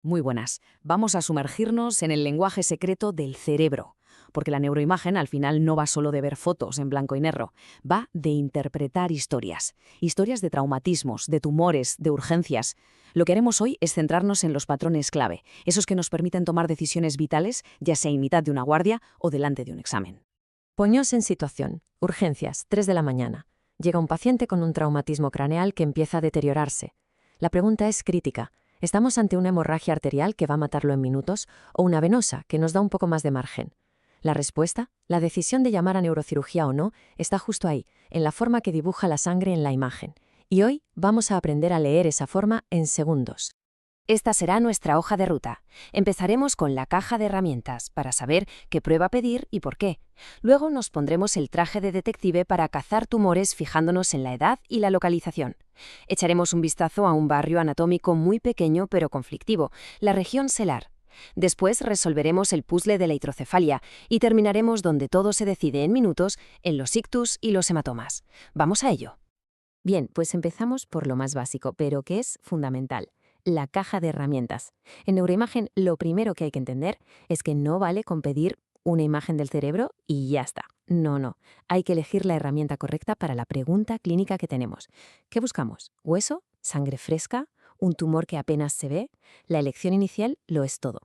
Muy buenas. Vamos a sumergirnos en el lenguaje secreto del cerebro, porque la neuroimagen al final no va solo de ver fotos en blanco y negro, va de interpretar historias, historias de traumatismos, de tumores, de urgencias. Lo que haremos hoy es centrarnos en los patrones clave, esos que nos permiten tomar decisiones vitales, ya sea en mitad de una guardia o delante de un examen. Poños en situación. Urgencias, 3 de la mañana. Llega un paciente con un traumatismo craneal que empieza a deteriorarse. La pregunta es crítica. ¿Estamos ante una hemorragia arterial que va a matarlo en minutos o una venosa que nos da un poco más de margen? La respuesta, la decisión de llamar a neurocirugía o no, está justo ahí, en la forma que dibuja la sangre en la imagen. Y hoy vamos a aprender a leer esa forma en segundos. Esta será nuestra hoja de ruta. Empezaremos con la caja de herramientas para saber qué prueba pedir y por qué. Luego nos pondremos el traje de detective para cazar tumores fijándonos en la edad y la localización. Echaremos un vistazo a un barrio anatómico muy pequeño pero conflictivo, la región selar. Después resolveremos el puzzle de la hidrocefalia y terminaremos donde todo se decide en minutos, en los ictus y los hematomas. Vamos a ello. Bien, pues empezamos por lo más básico, pero que es fundamental. La caja de herramientas. En neuroimagen, lo primero que hay que entender es que no vale con pedir una imagen del cerebro y ya está. No. Hay que elegir la herramienta correcta para la pregunta clínica que tenemos. ¿Qué buscamos? ¿Hueso? ¿Sangre fresca? ¿Un tumor que apenas se ve? La elección inicial lo es todo.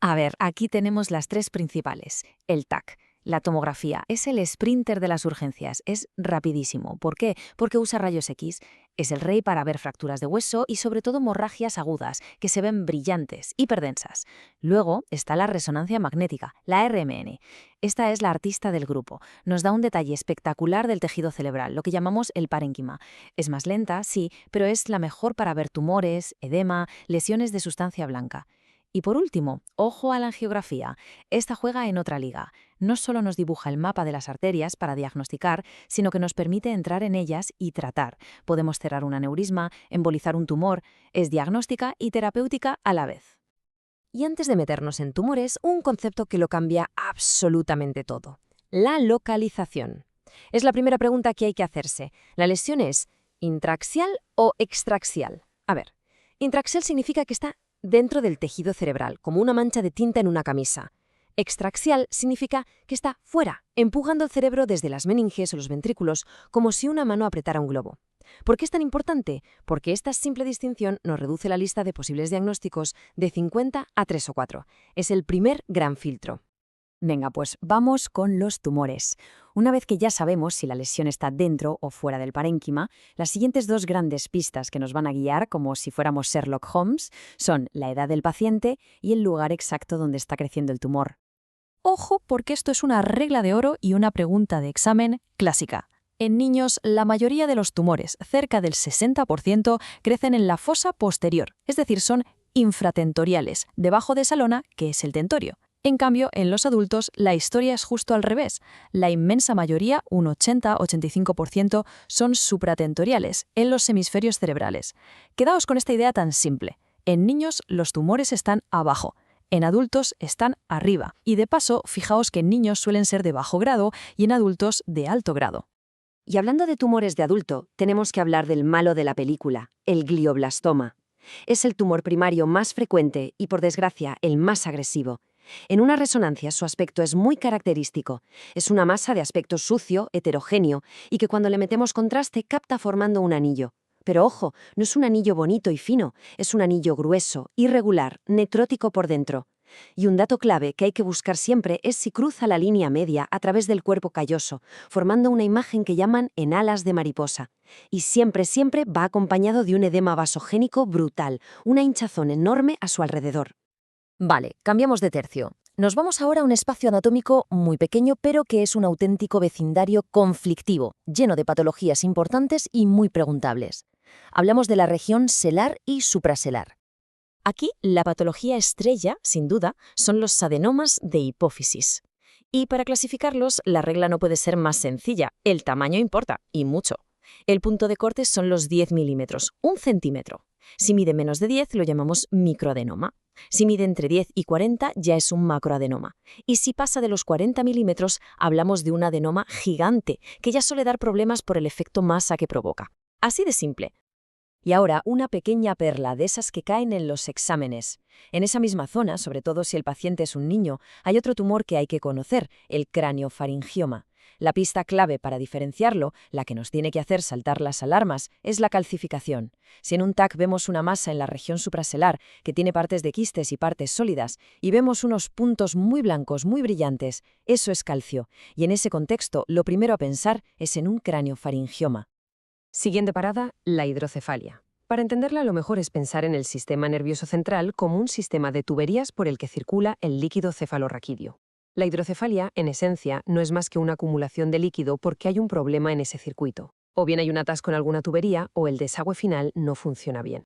A ver, aquí tenemos las tres principales. El TAC. La tomografía es el sprinter de las urgencias, es rapidísimo. ¿Por qué? Porque usa rayos X. Es el rey para ver fracturas de hueso y sobre todo hemorragias agudas, que se ven brillantes, hiperdensas. Luego está la resonancia magnética, la RMN. Esta es la artista del grupo. Nos da un detalle espectacular del tejido cerebral, lo que llamamos el parénquima. Es más lenta, sí, pero es la mejor para ver tumores, edema, lesiones de sustancia blanca. Y por último, ojo a la angiografía. Esta juega en otra liga. No solo nos dibuja el mapa de las arterias para diagnosticar, sino que nos permite entrar en ellas y tratar. Podemos cerrar un aneurisma, embolizar un tumor. Es diagnóstica y terapéutica a la vez. Y antes de meternos en tumores, un concepto que lo cambia absolutamente todo. La localización. Es la primera pregunta que hay que hacerse. ¿La lesión es intraaxial o extraaxial? A ver, intraaxial significa que está dentro del tejido cerebral, como una mancha de tinta en una camisa. Extraaxial significa que está fuera, empujando el cerebro desde las meninges o los ventrículos, como si una mano apretara un globo. ¿Por qué es tan importante? Porque esta simple distinción nos reduce la lista de posibles diagnósticos de 50 a 3 o 4. Es el primer gran filtro. Venga, pues vamos con los tumores. Una vez que ya sabemos si la lesión está dentro o fuera del parénquima, las siguientes dos grandes pistas que nos van a guiar, como si fuéramos Sherlock Holmes, son la edad del paciente y el lugar exacto donde está creciendo el tumor. Ojo, porque esto es una regla de oro y una pregunta de examen clásica. En niños, la mayoría de los tumores, cerca del 60%, crecen en la fosa posterior, es decir, son infratentoriales, debajo de esa lona, que es el tentorio. En cambio, en los adultos, la historia es justo al revés. La inmensa mayoría, un 80-85%, son supratentoriales, en los hemisferios cerebrales. Quedaos con esta idea tan simple. En niños, los tumores están abajo. En adultos están arriba. Y de paso, fijaos que en niños suelen ser de bajo grado y en adultos de alto grado. Y hablando de tumores de adulto, tenemos que hablar del malo de la película, el glioblastoma. Es el tumor primario más frecuente y, por desgracia, el más agresivo. En una resonancia su aspecto es muy característico. Es una masa de aspecto sucio, heterogéneo, y que cuando le metemos contraste capta formando un anillo. Pero ojo, no es un anillo bonito y fino, es un anillo grueso, irregular, necrótico por dentro. Y un dato clave que hay que buscar siempre es si cruza la línea media a través del cuerpo calloso, formando una imagen que llaman en alas de mariposa. Y siempre va acompañado de un edema vasogénico brutal, una hinchazón enorme a su alrededor. Vale, cambiamos de tercio. Nos vamos ahora a un espacio anatómico muy pequeño, pero que es un auténtico vecindario conflictivo, lleno de patologías importantes y muy preguntables. Hablamos de la región selar y supraselar. Aquí, la patología estrella, sin duda, son los adenomas de hipófisis. Y para clasificarlos, la regla no puede ser más sencilla. El tamaño importa, y mucho. El punto de corte son los 10 milímetros, 1 centímetro. Si mide menos de 10, lo llamamos microadenoma. Si mide entre 10 y 40, ya es un macroadenoma. Y si pasa de los 40 milímetros, hablamos de un adenoma gigante, que ya suele dar problemas por el efecto masa que provoca. Así de simple. Y ahora, una pequeña perla de esas que caen en los exámenes. En esa misma zona, sobre todo si el paciente es un niño, hay otro tumor que hay que conocer, el craniofaringioma. La pista clave para diferenciarlo, la que nos tiene que hacer saltar las alarmas, es la calcificación. Si en un TAC vemos una masa en la región supraselar que tiene partes de quistes y partes sólidas, y vemos unos puntos muy blancos, muy brillantes, eso es calcio. Y en ese contexto, lo primero a pensar es en un craniofaringioma. Siguiente parada, la hidrocefalia. Para entenderla, lo mejor es pensar en el sistema nervioso central como un sistema de tuberías por el que circula el líquido cefalorraquídeo. La hidrocefalia, en esencia, no es más que una acumulación de líquido porque hay un problema en ese circuito. O bien hay un atasco en alguna tubería o el desagüe final no funciona bien.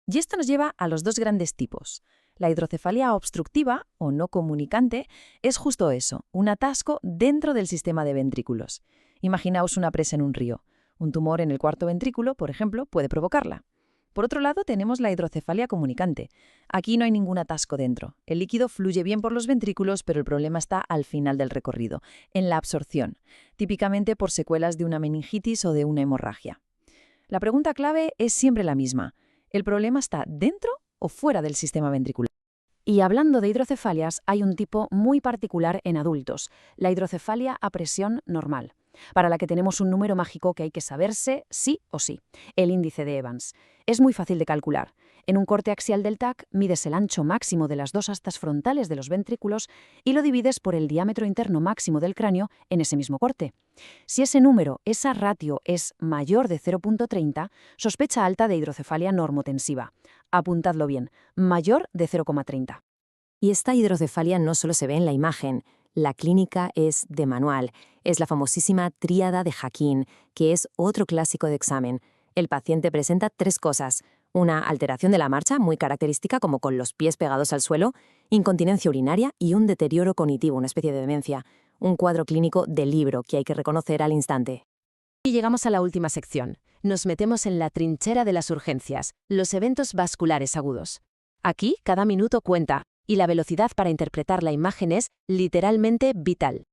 Y esto nos lleva a los dos grandes tipos. La hidrocefalia obstructiva, o no comunicante, es justo eso, un atasco dentro del sistema de ventrículos. Imaginaos una presa en un río. Un tumor en el cuarto ventrículo, por ejemplo, puede provocarla. Por otro lado, tenemos la hidrocefalia comunicante. Aquí no hay ningún atasco dentro. El líquido fluye bien por los ventrículos, pero el problema está al final del recorrido, en la absorción, típicamente por secuelas de una meningitis o de una hemorragia. La pregunta clave es siempre la misma. ¿El problema está dentro o fuera del sistema ventricular? Y hablando de hidrocefalias, hay un tipo muy particular en adultos, la hidrocefalia a presión normal, para la que tenemos un número mágico que hay que saberse sí o sí, el índice de Evans. Es muy fácil de calcular. En un corte axial del TAC mides el ancho máximo de las dos astas frontales de los ventrículos y lo divides por el diámetro interno máximo del cráneo en ese mismo corte. Si ese número, esa ratio, es mayor de 0,30, sospecha alta de hidrocefalia normotensiva. Apuntadlo bien, mayor de 0,30. Y esta hidrocefalia no solo se ve en la imagen. La clínica es de manual. Es la famosísima tríada de Hakim, que es otro clásico de examen. El paciente presenta tres cosas: una alteración de la marcha, muy característica, como con los pies pegados al suelo, incontinencia urinaria y un deterioro cognitivo, una especie de demencia. Un cuadro clínico de libro que hay que reconocer al instante. Y llegamos a la última sección. Nos metemos en la trinchera de las urgencias, los eventos vasculares agudos. Aquí, cada minuto cuenta, y la velocidad para interpretar la imagen es literalmente vital.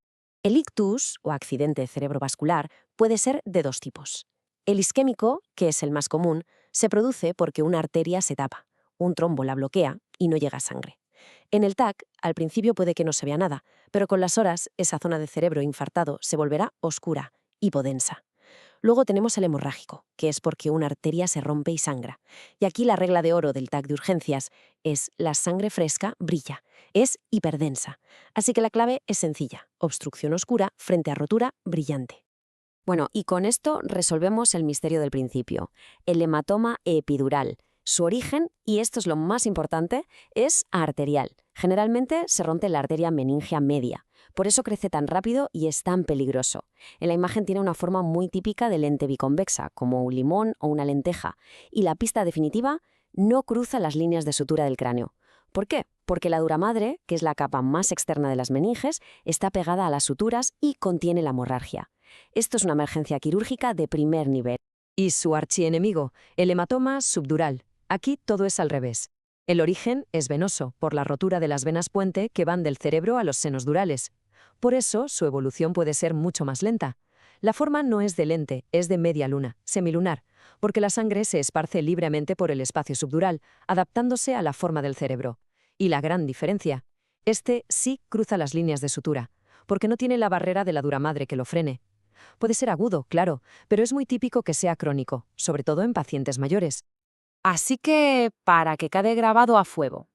El ictus, o accidente cerebrovascular, puede ser de dos tipos. El isquémico, que es el más común, se produce porque una arteria se tapa, un trombo la bloquea y no llega sangre. En el TAC, al principio puede que no se vea nada, pero con las horas esa zona de cerebro infartado se volverá oscura, hipodensa. Luego tenemos el hemorrágico, que es porque una arteria se rompe y sangra. Y aquí la regla de oro del TAC de urgencias es: la sangre fresca brilla, es hiperdensa. Así que la clave es sencilla: obstrucción oscura frente a rotura brillante. Bueno, y con esto resolvemos el misterio del principio, el hematoma epidural. Su origen, y esto es lo más importante, es arterial. Generalmente se rompe la arteria meningea media. Por eso crece tan rápido y es tan peligroso. En la imagen tiene una forma muy típica de lente biconvexa, como un limón o una lenteja. Y la pista definitiva: no cruza las líneas de sutura del cráneo. ¿Por qué? Porque la dura madre, que es la capa más externa de las meninges, está pegada a las suturas y contiene la hemorragia. Esto es una emergencia quirúrgica de primer nivel. Y su archienemigo, el hematoma subdural. Aquí todo es al revés. El origen es venoso, por la rotura de las venas puente que van del cerebro a los senos durales. Por eso, su evolución puede ser mucho más lenta. La forma no es de lente, es de media luna, semilunar, porque la sangre se esparce libremente por el espacio subdural, adaptándose a la forma del cerebro. Y la gran diferencia: este sí cruza las líneas de sutura, porque no tiene la barrera de la dura madre que lo frene. Puede ser agudo, claro, pero es muy típico que sea crónico, sobre todo en pacientes mayores. Así que, para que quede grabado a fuego,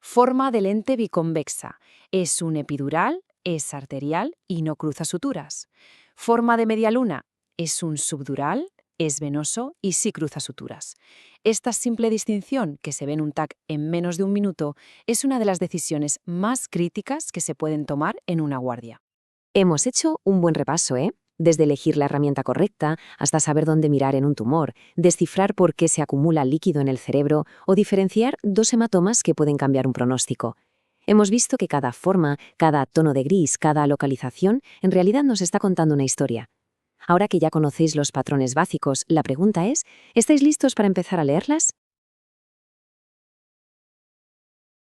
forma de lente biconvexa. Es un epidural, es arterial y no cruza suturas. Forma de media luna. Es un subdural, es venoso y sí cruza suturas. Esta simple distinción, que se ve en un TAC en menos de un minuto, es una de las decisiones más críticas que se pueden tomar en una guardia. Hemos hecho un buen repaso, ¿eh? Desde elegir la herramienta correcta hasta saber dónde mirar en un tumor, descifrar por qué se acumula líquido en el cerebro o diferenciar dos hematomas que pueden cambiar un pronóstico. Hemos visto que cada forma, cada tono de gris, cada localización, en realidad nos está contando una historia. Ahora que ya conocéis los patrones básicos, la pregunta es: ¿estáis listos para empezar a leerlas?